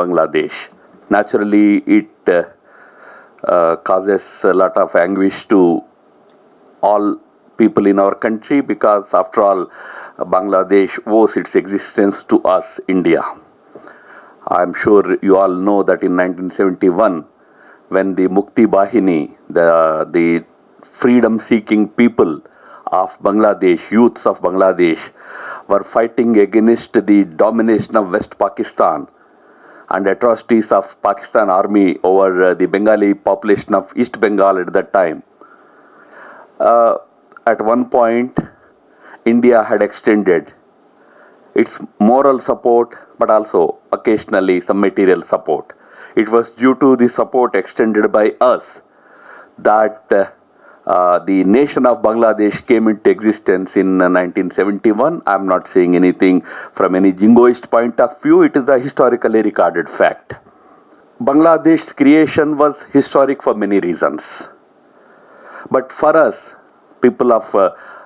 Bangladesh. Naturally, it causes a lot of anguish to all people in our country because, after all, Bangladesh owes its existence to us, India. I'm sure you all know that in 1971, when the Mukti Bahini, the freedom-seeking people of Bangladesh, youths of Bangladesh, were fighting against the domination of West Pakistan and atrocities of Pakistan army over the Bengali population of East Bengal at that time. At one point, India had extended its moral support, but also occasionally some material support. It was due to the support extended by us that the nation of Bangladesh came into existence in 1971. I'm not saying anything from any jingoist point of view. It is a historically recorded fact. Bangladesh's creation was historic for many reasons. But for us, people of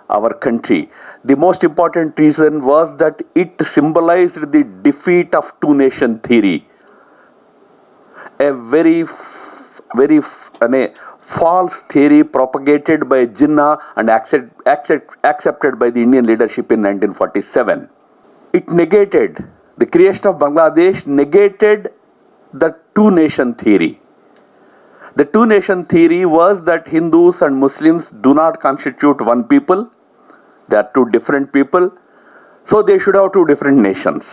our country, the most important reason was that it symbolized the defeat of two-nation theory. A very false theory propagated by Jinnah and accepted by the Indian leadership in 1947. It negated, the creation of Bangladesh negated the two-nation theory. The two-nation theory was that Hindus and Muslims do not constitute one people. They are two different people. So they should have two different nations.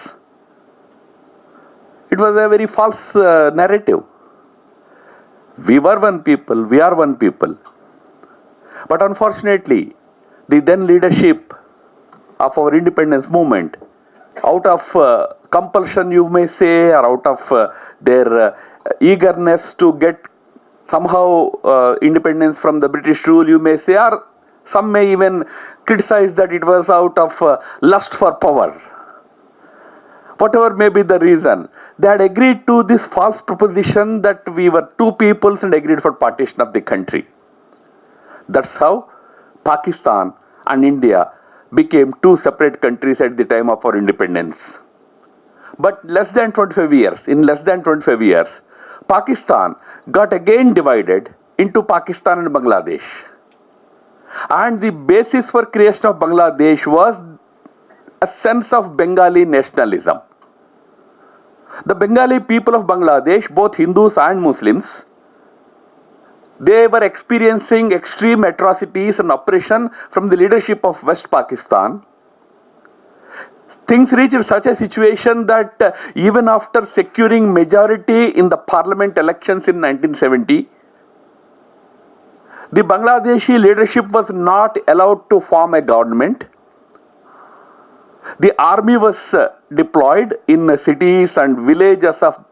It was a very false narrative. We were one people, we are one people. But unfortunately, the then leadership of our independence movement, out of compulsion you may say, or out of their eagerness to get somehow independence from the British rule, you may say, or some may even criticize that it was out of lust for power. Whatever may be the reason, they had agreed to this false proposition that we were two peoples and agreed for partition of the country. That's how Pakistan and India became two separate countries at the time of our independence. But in less than 25 years, Pakistan got again divided into Pakistan and Bangladesh. And the basis for creation of Bangladesh was a sense of Bengali nationalism. The Bengali people of Bangladesh, both Hindus and Muslims, they were experiencing extreme atrocities and oppression from the leadership of West Pakistan. Things reached such a situation that even after securing majority in the parliament elections in 1970, the Bangladeshi leadership was not allowed to form a government. The army was deployed in cities and villages of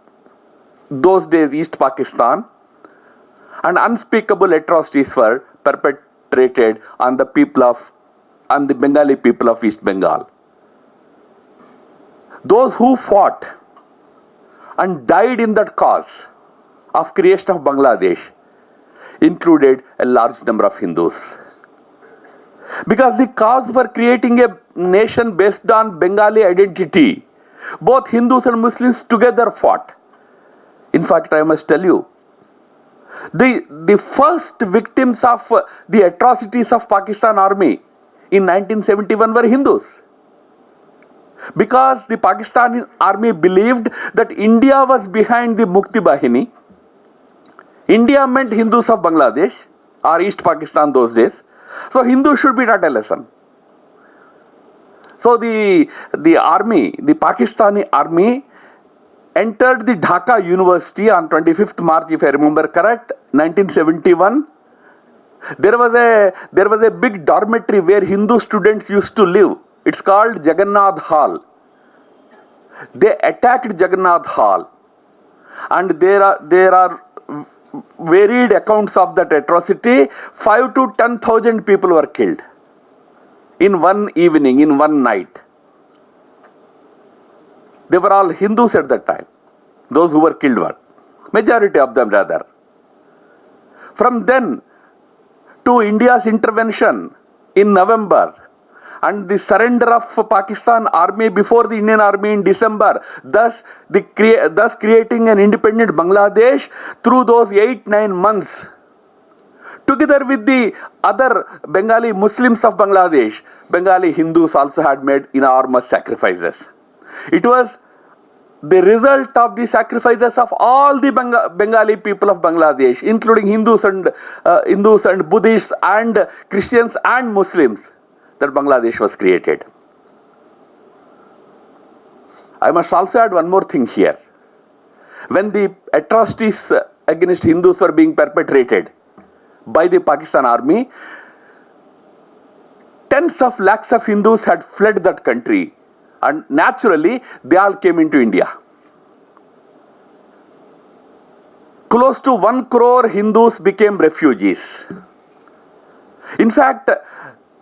those days East Pakistan, and unspeakable atrocities were perpetrated on the Bengali people of East Bengal. Those who fought and died in that cause of creation of Bangladesh included a large number of Hindus. Because the cause for creating a nation based on Bengali identity, both Hindus and Muslims together fought. In fact, I must tell you, the first victims of the atrocities of Pakistan army in 1971 were Hindus. Because the Pakistani army believed that India was behind the Mukti Bahini. India meant Hindus of Bangladesh or East Pakistan those days. So Hindus should be taught a lesson. So the Pakistani army entered the Dhaka University on 25th March, if I remember correct, 1971. There was a big dormitory where Hindu students used to live. It's called Jagannath Hall. They attacked Jagannath Hall, and there are varied accounts of that atrocity. 5 to 10,000 people were killed in one evening, in one night. They were all Hindus at that time. Those who were killed were, majority of them rather. From then to India's intervention in November, and the surrender of Pakistan army before the Indian army in December, thus creating an independent Bangladesh through those 8-9 months. Together with the other Bengali Muslims of Bangladesh, Bengali Hindus also had made enormous sacrifices. It was the result of the sacrifices of all the Bengali people of Bangladesh, including Hindus and Buddhists and Christians and Muslims, that Bangladesh was created. I must also add one more thing here. When the atrocities against Hindus were being perpetrated by the Pakistan army, tens of lakhs of Hindus had fled that country, and naturally they all came into India. Close to 1 crore Hindus became refugees. In fact,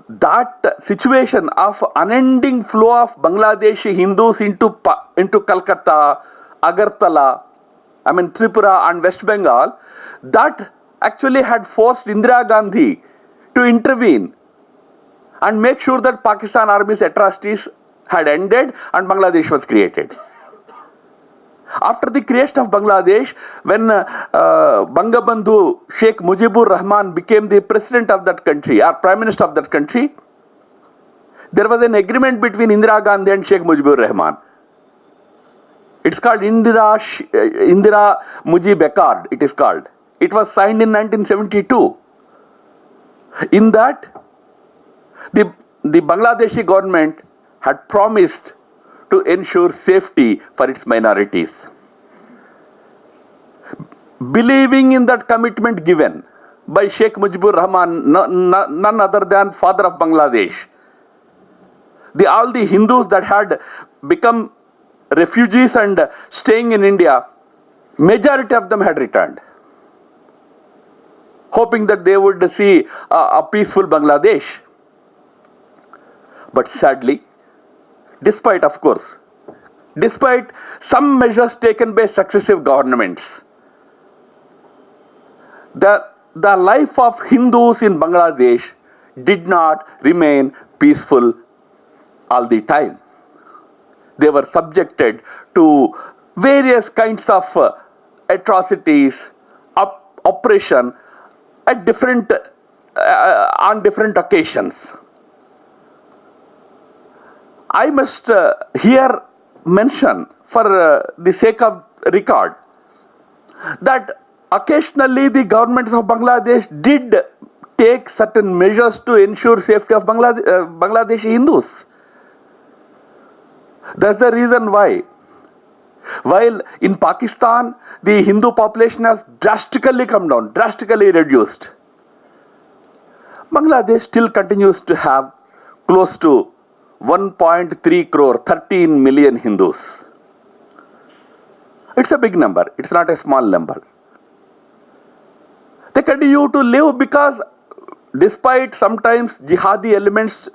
that situation of unending flow of Bangladeshi Hindus into Calcutta, Agartala, Tripura and West Bengal, that actually had forced Indira Gandhi to intervene and make sure that Pakistan Army's atrocities had ended and Bangladesh was created. After the creation of Bangladesh, when Bangabandhu Sheikh Mujibur Rahman became the president of that country, or prime minister of that country, there was an agreement between Indira Gandhi and Sheikh Mujibur Rahman. It's called Indira Mujib Accord, it is called. It was signed in 1972. In that, the Bangladeshi government had promised to ensure safety for its minorities. Believing in that commitment given by Sheikh Mujibur Rahman, none other than father of Bangladesh, all the Hindus that had become refugees and staying in India, majority of them had returned, hoping that they would see a peaceful Bangladesh. But sadly, despite some measures taken by successive governments, the life of Hindus in Bangladesh did not remain peaceful all the time. They were subjected to various kinds of atrocities, oppression at on different occasions. I must here mention, for the sake of record, that occasionally the governments of Bangladesh did take certain measures to ensure safety of Bangladeshi Hindus. That's the reason why, while in Pakistan the Hindu population has drastically come down, drastically reduced, Bangladesh still continues to have close to 1.3 crore, 13 million Hindus. It's a big number, it's not a small number. They continue to live because, despite sometimes jihadi elements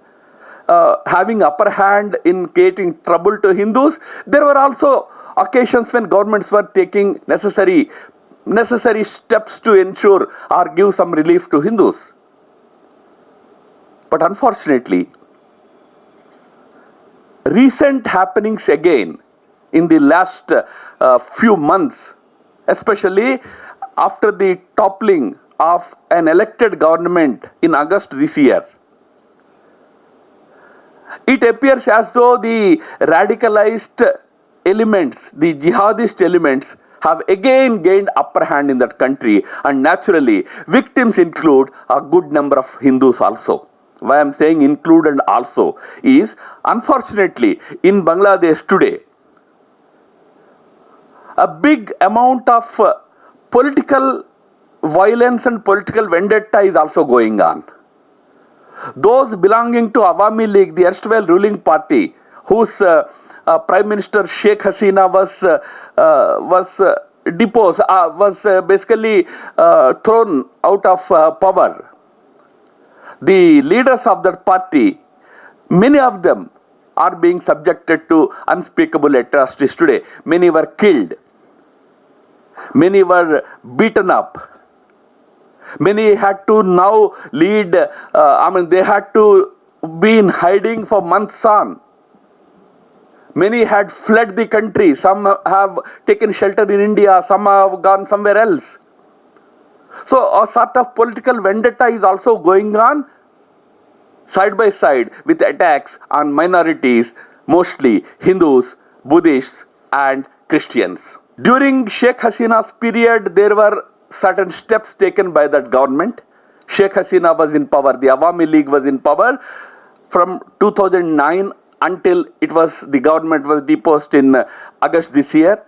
having upper hand in creating trouble to Hindus, there were also occasions when governments were taking necessary steps to ensure or give some relief to Hindus. But unfortunately, recent happenings again in the last few months, especially after the toppling of an elected government in August this year, it appears as though the radicalized elements, the jihadist elements, have again gained upper hand in that country, and naturally victims include a good number of Hindus also. Why I am saying include and also is, unfortunately, in Bangladesh today, a big amount of political violence and political vendetta is also going on. Those belonging to Awami League, the erstwhile ruling party, whose Prime Minister Sheikh Hasina was deposed, was basically thrown out of power. The leaders of that party, many of them are being subjected to unspeakable atrocities today. Many were killed. Many were beaten up. Many had to now lead, they had to been hiding for months on. Many had fled the country. Some have taken shelter in India. Some have gone somewhere else. So a sort of political vendetta is also going on side by side with attacks on minorities, mostly Hindus, Buddhists and Christians. During Sheikh Hasina's period, there were certain steps taken by that government. Sheikh Hasina was in power, the Awami League was in power from 2009 until the government was deposed in August this year.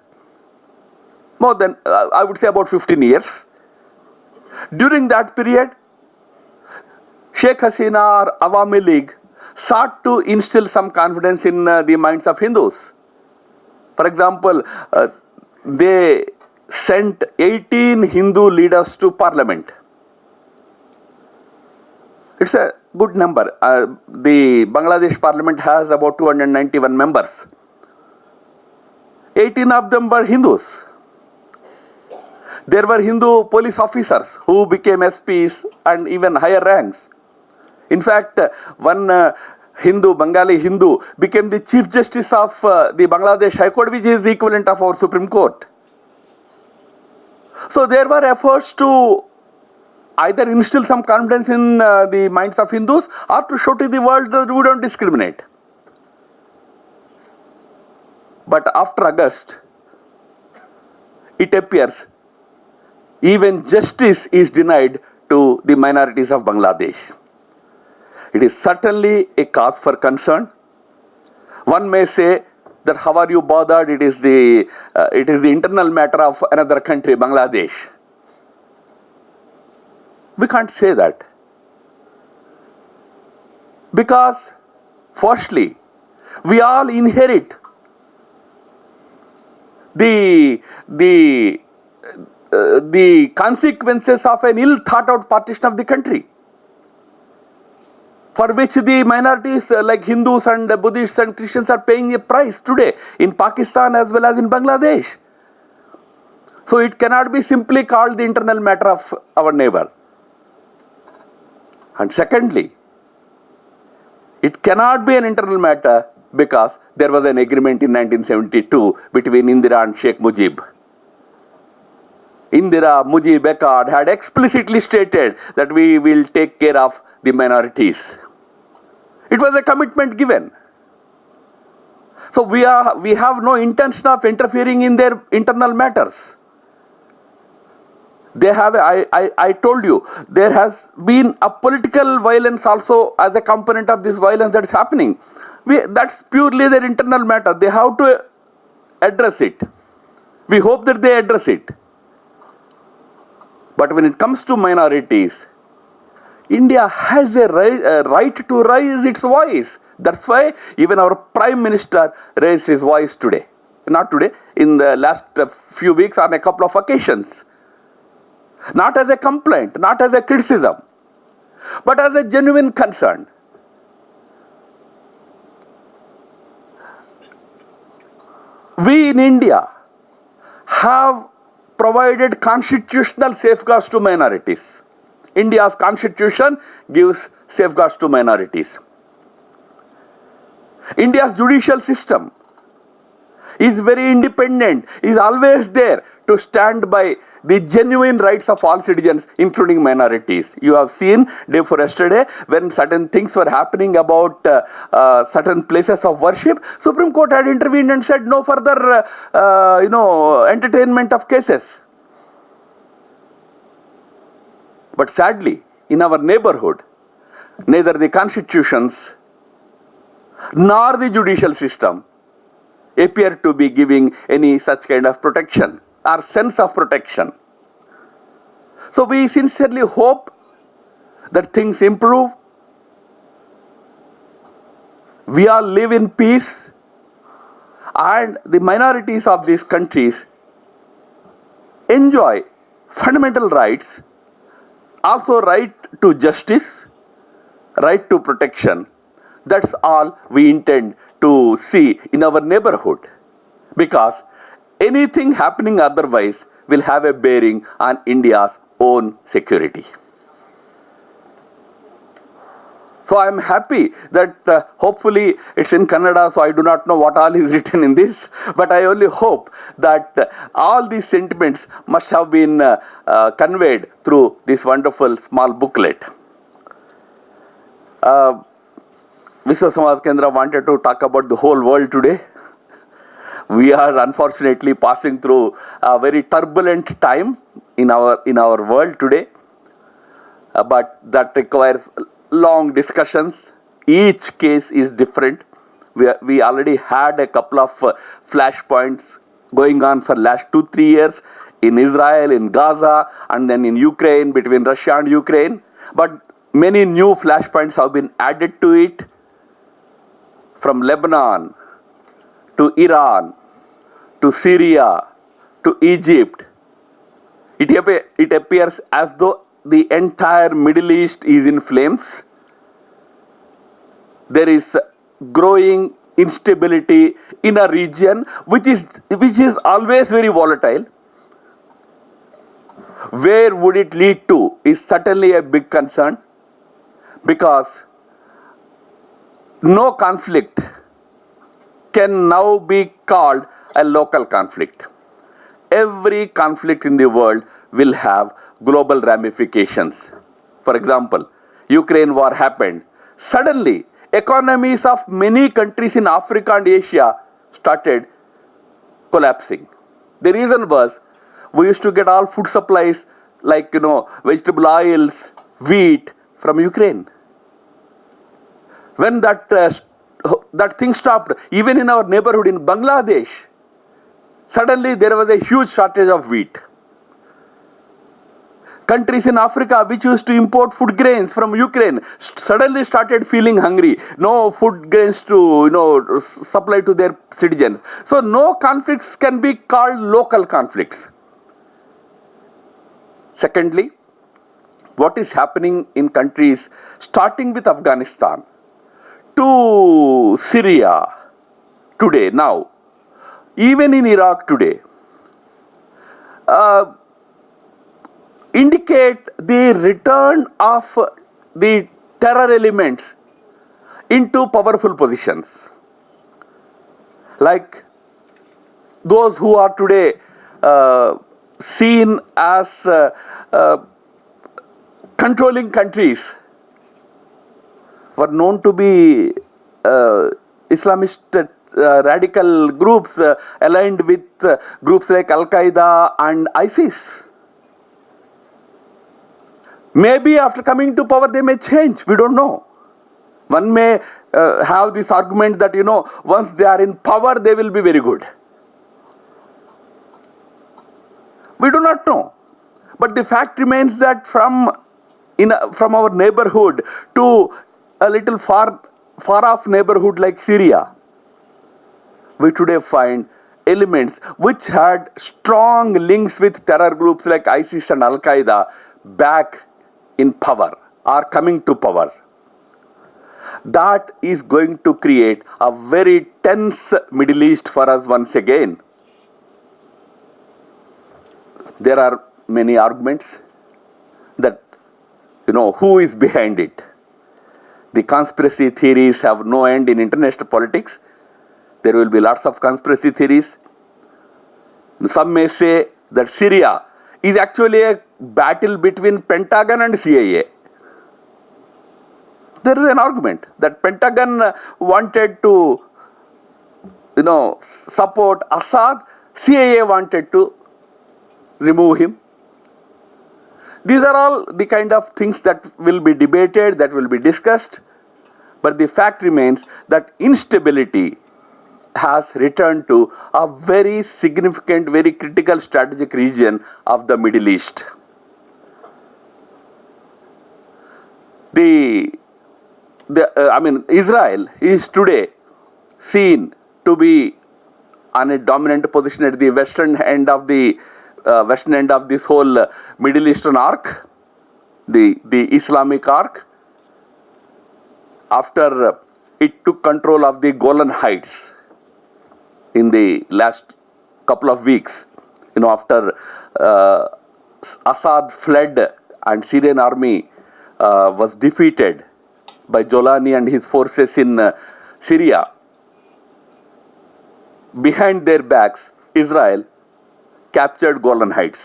More than, I would say about 15 years. During that period, Sheikh Hasina or Awami League sought to instill some confidence in the minds of Hindus. For example, they sent 18 Hindu leaders to parliament. It's a good number. The Bangladesh parliament has about 291 members. 18 of them were Hindus. There were Hindu police officers who became SPs and even higher ranks. In fact, one Bengali Hindu, became the Chief Justice of the Bangladesh High Court, which is the equivalent of our Supreme Court. So there were efforts to either instill some confidence in the minds of Hindus or to show to the world that we don't discriminate. But after August, it appears even justice is denied to the minorities of Bangladesh. It is certainly a cause for concern. One may say that how are you bothered? It is the internal matter of another country, Bangladesh. We can't say that. Because, firstly, we all inherit the consequences of an ill thought out partition of the country, for which the minorities like Hindus and Buddhists and Christians are paying a price today in Pakistan as well as in Bangladesh. So it cannot be simply called the internal matter of our neighbor. And secondly, it cannot be an internal matter because there was an agreement in 1972 between Indira and Sheikh Mujib. Indira, Mujib, Accord had explicitly stated that we will take care of the minorities. It was a commitment given. So we have no intention of interfering in their internal matters. They have, I told you, there has been a political violence also as a component of this violence that is happening. That's purely their internal matter. They have to address it. We hope that they address it. But when it comes to minorities, India has a right to raise its voice. That's why even our Prime Minister raised his voice today. Not today, in the last few weeks on a couple of occasions. Not as a complaint, not as a criticism, but as a genuine concern. We in India have provided constitutional safeguards to minorities. India's constitution gives safeguards to minorities. India's judicial system is very independent, is always there to stand by the genuine rights of all citizens, including minorities. You have seen day before yesterday when certain things were happening about certain places of worship, Supreme Court had intervened and said no further entertainment of cases. But sadly, in our neighborhood, neither the constitutions nor the judicial system appear to be giving any such kind of protection or sense of protection. So we sincerely hope that things improve. We all live in peace, and the minorities of these countries enjoy fundamental rights, also right to justice, right to protection. That's all we intend to see in our neighborhood, because anything happening otherwise will have a bearing on India's own security. So I am happy that hopefully it's in Kannada, so I do not know what all is written in this, but I only hope that all these sentiments must have been conveyed through this wonderful small booklet. Vishwa Samaj Kendra wanted to talk about the whole world today. We are unfortunately passing through a very turbulent time in our world today, but that requires long discussions. Each case is different. We already had a couple of flashpoints going on for last 2-3 years in Israel, in Gaza, and then in Ukraine, between Russia and Ukraine. But many new flashpoints have been added to it, from Lebanon to Iran to Syria to Egypt. It appears as though the entire Middle East is in flames. There is growing instability in a region which is always very volatile. Where would it lead to is certainly a big concern, because no conflict can now be called a local conflict. Every conflict in the world will have global ramifications. For example, Ukraine war happened. Suddenly, economies of many countries in Africa and Asia started collapsing. The reason was, we used to get all food supplies like, vegetable oils, wheat from Ukraine. When that thing stopped, even in our neighborhood in Bangladesh, suddenly there was a huge shortage of wheat. Countries in Africa which used to import food grains from Ukraine suddenly started feeling hungry. No food grains to supply to their citizens. So no conflicts can be called local conflicts. Secondly, what is happening in countries starting with Afghanistan to Syria today, now, even in Iraq today, indicate the return of the terror elements into powerful positions. Like those who are today seen as controlling countries were known to be Islamist radical groups aligned with groups like Al-Qaeda and ISIS. Maybe after coming to power they may change, we don't know. One may have this argument that, once they are in power they will be very good. We do not know. But the fact remains that from our neighborhood to a little far off neighborhood like Syria, we today find elements which had strong links with terror groups like ISIS and Al-Qaeda back in power, are coming to power. That is going to create a very tense Middle East for us once again. There are many arguments that, who is behind it. The conspiracy theories have no end in international politics. There will be lots of conspiracy theories. Some may say that Syria is actually a battle between Pentagon and CIA. There is an argument that Pentagon wanted to, support Assad. CIA wanted to remove him. These are all the kind of things that will be debated, that will be discussed. But the fact remains that instability has returned to a very significant, very critical strategic region of the Middle East. Israel is today seen to be on a dominant position at the western end of this whole Middle Eastern arc, the Islamic arc, after it took control of the Golan Heights in the last couple of weeks. After Assad fled and Syrian army was defeated by Jolani and his forces in Syria. Behind their backs, Israel captured Golan Heights,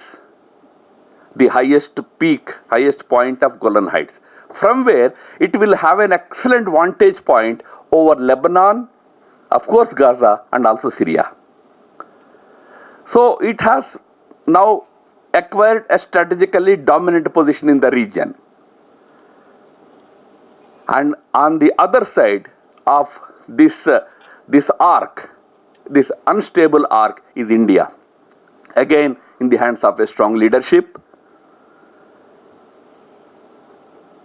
the highest peak, highest point of Golan Heights, from where it will have an excellent vantage point over Lebanon, of course Gaza, and also Syria. So it has now acquired a strategically dominant position in the region. And on the other side of this arc, this unstable arc, is India. Again, in the hands of a strong leadership.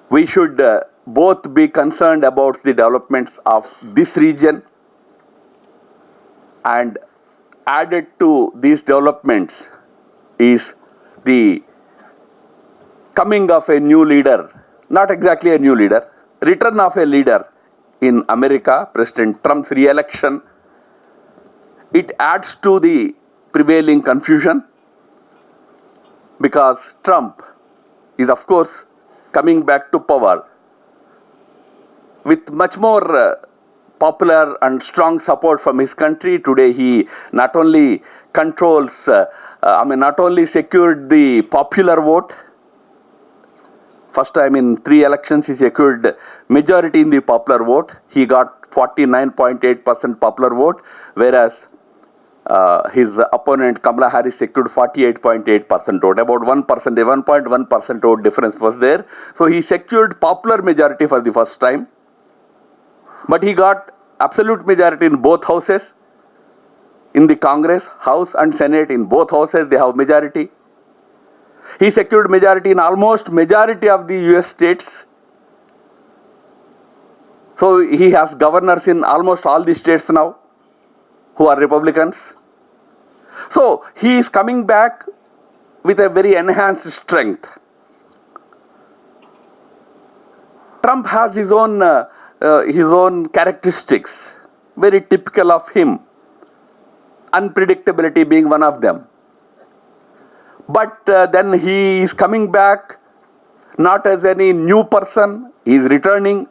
We should both be concerned about the developments of this region, and added to these developments is the coming of a new leader, not exactly a new leader, return of a leader in America, President Trump's re-election. It adds to the prevailing confusion, because Trump is, of course, coming back to power with much more popular and strong support from his country. Today he not only controls, not only secured the popular vote, first time in 3 elections he secured majority in the popular vote. He got 49.8% popular vote, whereas his opponent Kamala Harris secured 48.8% vote. About 1%, a 1.1% vote difference was there. So he secured popular majority for the first time. But he got absolute majority in both houses. In the Congress, House and Senate, in both houses they have majority. He secured majority in almost majority of the US states. So he has governors in almost all the states now who are Republicans. So he is coming back with a very enhanced strength. Trump has his own characteristics, very typical of him, unpredictability being one of them. But then he is coming back not as any new person. He is returning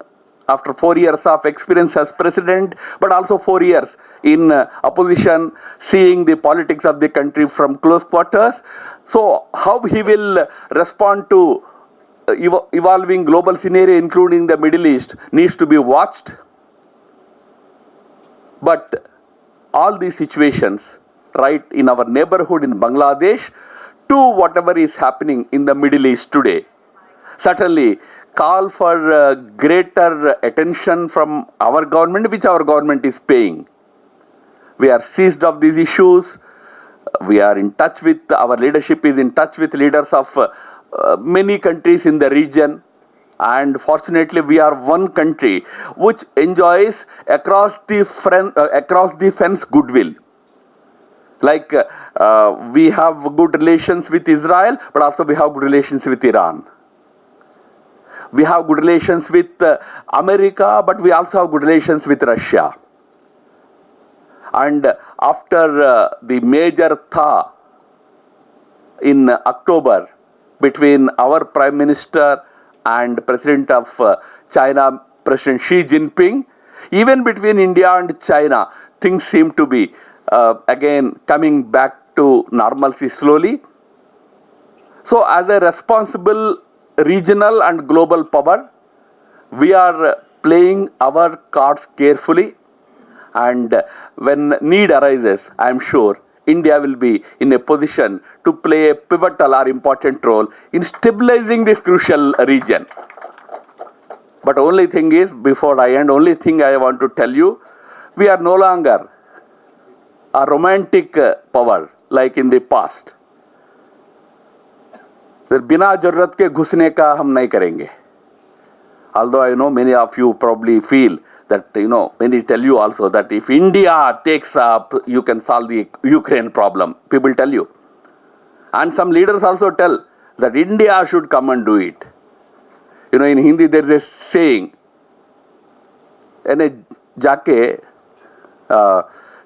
after 4 years of experience as president, but also 4 years in opposition, seeing the politics of the country from close quarters. So how he will respond to evolving global scenario, including the Middle East, needs to be watched. But all these situations, right in our neighborhood in Bangladesh, to whatever is happening in the Middle East today, certainly call for greater attention from our government, which our government is paying. We are seized of these issues. We are in touch with, our leadership is in touch with leaders of many countries in the region. And fortunately, we are one country which enjoys across the fence goodwill. Like we have good relations with Israel, but also we have good relations with Iran. We have good relations with America, but we also have good relations with Russia. And after the major thaw in October between our Prime Minister and President of China, President Xi Jinping, even between India and China, things seem to be again coming back to normalcy slowly. So as a responsible regional and global power, we are playing our cards carefully, and when need arises, I am sure India will be in a position to play a pivotal or important role in stabilizing this crucial region. But only thing is, before I end, only thing I want to tell you, we are no longer a romantic power like in the past. बिना जरूरत के घुसने का हम नहीं करेंगे. Although I know many of you probably feel that, many tell you also that if India takes up, you can solve the Ukraine problem. People tell you. And some leaders also tell that India should come and do it. In Hindi there is a saying, जाके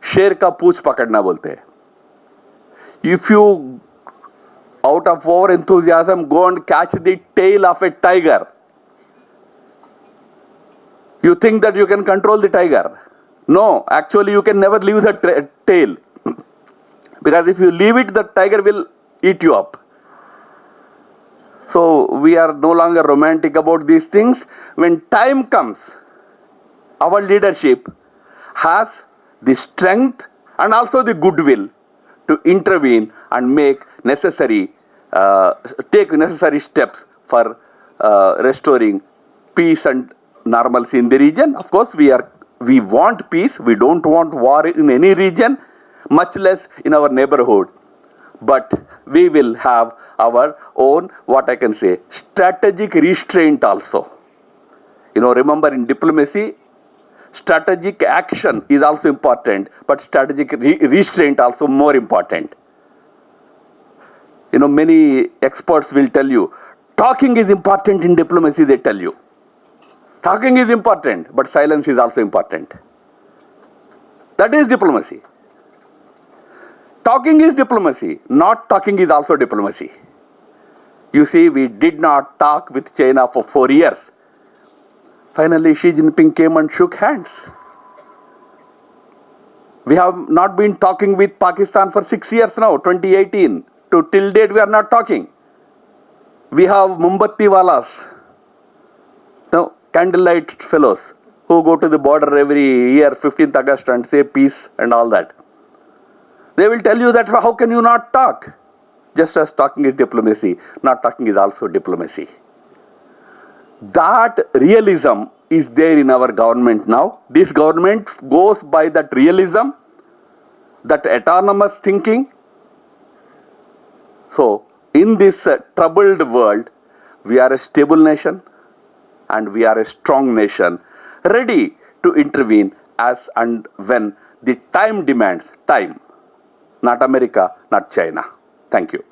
शेर का पूंछ पकड़ना बोलते हैं. If you out of over enthusiasm go and catch the tail of a tiger, You think that you can control the tiger. No, actually you can never leave the tail. Because if you leave it, the tiger will eat you up. So we are no longer romantic about these things. When time comes, our leadership has the strength and also the goodwill to intervene and make take necessary steps for restoring peace and normalcy in the region. Of course, we want peace. We don't want war in any region, much less in our neighborhood. But we will have our own, what I can say, strategic restraint also. Remember, in diplomacy, strategic action is also important, but strategic restraint also more important. Many experts will tell you, talking is important in diplomacy, they tell you. Talking is important, but silence is also important. That is diplomacy. Talking is diplomacy. Not talking is also diplomacy. You see, we did not talk with China for 4 years. Finally, Xi Jinping came and shook hands. We have not been talking with Pakistan for 6 years now, 2018. To till date, we are not talking. We have Mombatti Walas, candlelight fellows, who go to the border every year, 15th August, and say peace and all that. They will tell you that how can you not talk? Just as talking is diplomacy, not talking is also diplomacy. That realism is there in our government now. This government goes by that realism, that autonomous thinking. So, in this troubled world, we are a stable nation and we are a strong nation, ready to intervene as and when the time demands. Time. Not America, not China. Thank you.